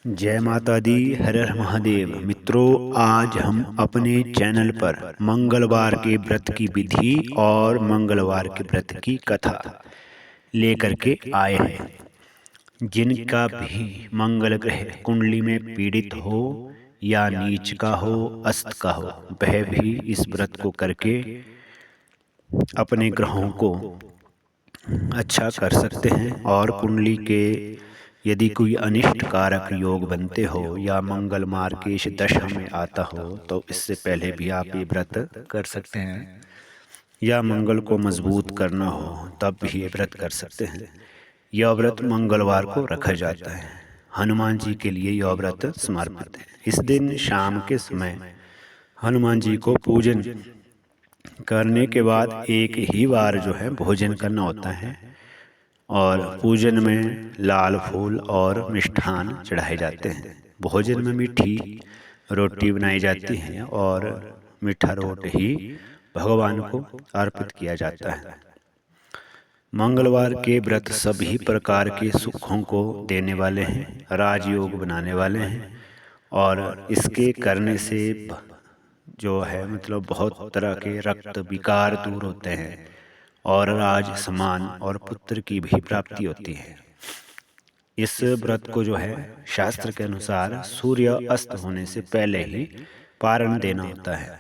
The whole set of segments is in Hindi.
जय माता दी। हर हर महादेव। मित्रों, आज हम अपने चैनल पर मंगलवार के व्रत की विधि और मंगलवार के व्रत की कथा लेकर के आए हैं। जिनका भी मंगल ग्रह कुंडली में पीड़ित हो या नीच का हो, अस्त का हो, वह भी इस व्रत को करके अपने ग्रहों को अच्छा कर सकते हैं। और कुंडली के यदि कोई अनिष्ट कारक योग बनते हो या मंगल मार्गेश दशा में आता हो तो इससे पहले भी आप ये व्रत कर सकते हैं। या मंगल को मजबूत करना हो तब भी ये व्रत कर सकते हैं। यह व्रत मंगलवार को रखा जाता है। हनुमान जी के लिए यह व्रत समर्पित है। इस दिन शाम के समय हनुमान जी को पूजन करने के बाद एक ही बार जो है भोजन करना होता है। और पूजन में लाल फूल और मिष्ठान चढ़ाए जाते हैं। भोजन में मीठी रोटी बनाई जाती है और मीठा रोट ही भगवान को अर्पित किया जाता है। मंगलवार के व्रत सभी प्रकार के सुखों को देने वाले हैं, राजयोग बनाने वाले हैं। और इसके करने से जो है मतलब बहुत तरह के रक्त विकार दूर होते हैं और राज सम्मान और पुत्र की भी प्राप्ति होती है। इस व्रत को जो है शास्त्र के अनुसार सूर्य अस्त होने से पहले ही पारण देना होता है।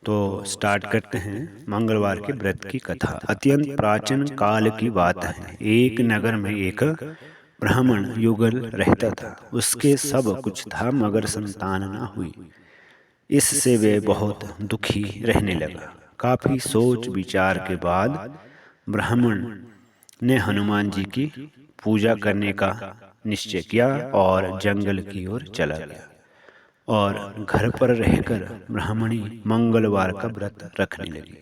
तो स्टार्ट करते हैं मंगलवार के व्रत की कथा। अत्यंत प्राचीन काल की बात है। एक नगर में एक ब्राह्मण युगल रहता था। उसके सब कुछ था मगर संतान न हुई। इससे वे बहुत दुखी रहने लगा। काफी सोच विचार के बाद ब्राह्मण ने हनुमान जी की पूजा करने का निश्चय किया और जंगल की ओर चला गया। और घर पर रहकर ब्राह्मणी मंगलवार का व्रत रखने लगी।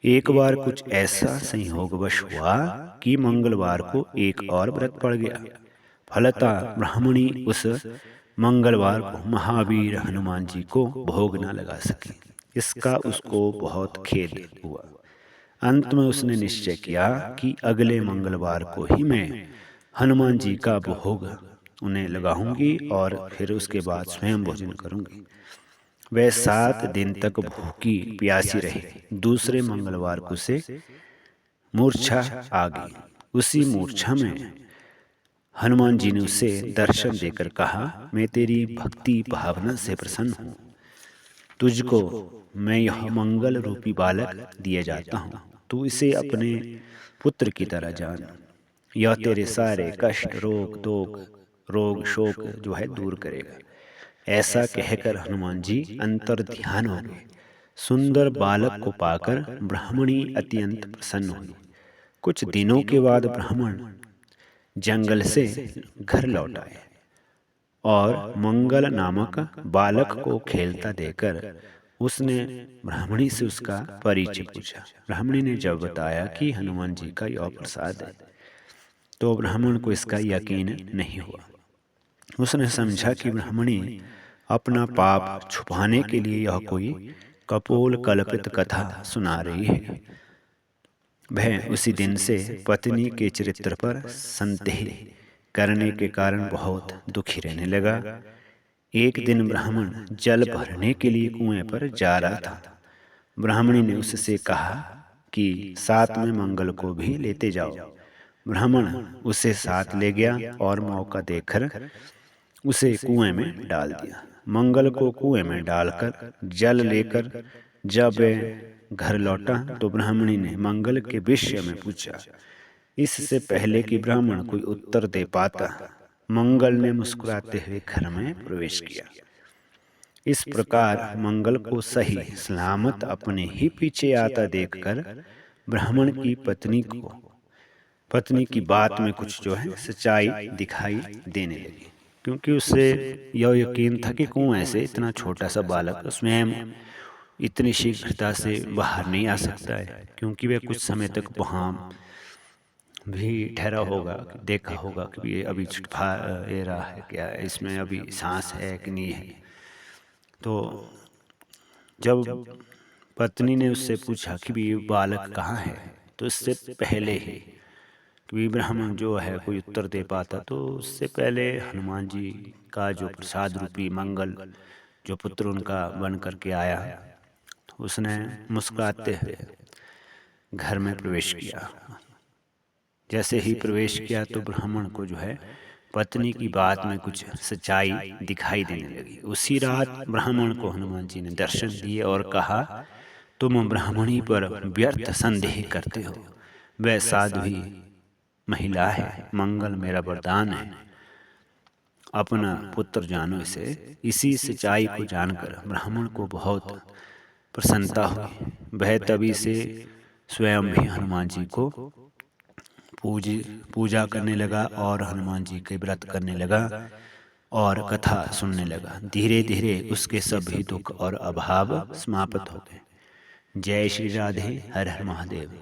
एक बार कुछ ऐसा संयोगवश हुआ कि मंगलवार को एक और व्रत पड़ गया। फलतः ब्राह्मणी उस मंगलवार को महावीर हनुमान जी को भोग न लगा सकी। इसका उसको बहुत खेद हुआ। अंत में उसने निश्चय किया कि अगले मंगलवार को ही मैं हनुमान जी का भोग उन्हें लगाऊंगी और फिर उसके बाद स्वयं भोजन करूंगी। वह 7 दिन तक भूखी प्यासी रही। दूसरे मंगलवार को से मूर्छा आ गई। उसी मूर्छा में हनुमान जी ने उसे दर्शन देकर कहा, मैं तेरी भक्ति भावना से प्रसन्न हूँ। तुझको मैं यह मंगल रूपी बालक दिए जाता हूँ। तू इसे अपने पुत्र की तरह जान। यह तेरे सारे कष्ट रोग शोक जो है दूर करेगा। ऐसा कहकर हनुमान जी अंतर ध्यान हो गए। सुंदर बालक को पाकर ब्राह्मणी अत्यंत प्रसन्न हुई। कुछ दिनों के बाद ब्राह्मण जंगल से घर लौट आए और मंगल नामक बालक को खेलता देखकर उसने ब्राह्मणी से उसका परिचय पूछा। ब्राह्मणी ने जब बताया कि हनुमान जी का यह प्रसाद है तो ब्राह्मण को इसका यकीन नहीं हुआ। उसने समझा कि ब्राह्मणी अपना पाप छुपाने के लिए यह कोई कपोल कल्पित कथा सुना रही है। वह उसी दिन से पत्नी के चरित्र पर संदेह करने के कारण बहुत दुखी रहने लगा। एक दिन ब्राह्मण जल भरने के लिए कुएं पर जा रहा था। ब्राह्मणी ने उससे कहा कि 7वें मंगल को भी लेते जाओ। ब्राह्मण उसे साथ ले गया और मौका देखकर उसे कुएं में डाल दिया। मंगल को कुएं में डालकर जल लेकर जब वह घर लौटा तो ब्राह्मणी ने मंगल के विषय में पूछा। इससे पहले कि ब्राह्मण कोई उत्तर दे पाता, मंगल ने मुस्कुराते हुए घर में प्रवेश किया। इस प्रकार मंगल को सही सलामत अपने ही पीछे आता देखकर ब्राह्मण की पत्नी की बात में कुछ जो है सच्चाई दिखाई देने लगी। क्योंकि उससे यह यकीन था कि कुएं से इतना छोटा सा बालक स्वयं इतनी शीघ्रता से बाहर नहीं आ सकता है, क्योंकि वह कुछ समय तक वहाँ भी ठहरा होगा, देखा होगा कि ये अभी छुटफा ये रहा है क्या, इसमें अभी सांस है कि नहीं है। तो जब पत्नी ने उससे पूछा कि ये बालक कहाँ है तो इससे पहले ही कि ब्राह्मण जो है कोई उत्तर दे पाता, तो उससे पहले हनुमान जी का जो प्रसाद रूपी मंगल जो पुत्र उनका बन करके आया, तो उसने मुस्कुराते हुए घर में प्रवेश किया। जैसे ही प्रवेश किया तो ब्राह्मण को जो है पत्नी की बात में कुछ सच्चाई दिखाई देने लगी। उसी रात ब्राह्मण को हनुमान जी ने दर्शन दिए और कहा, तुम ब्राह्मणी पर व्यर्थ संदेह करते हो, वह साध्वी महिला है, मंगल मेरा वरदान है, अपना पुत्र जानो इसे। इसी सच्चाई को जानकर ब्राह्मण को बहुत प्रसन्नता हुई। वह तभी से स्वयं भी हनुमान जी को पूजा करने लगा और हनुमान जी के व्रत करने लगा और कथा सुनने लगा। धीरे धीरे उसके सभी दुख और अभाव समाप्त हो गए। जय श्री राधे, हर हर महादेव।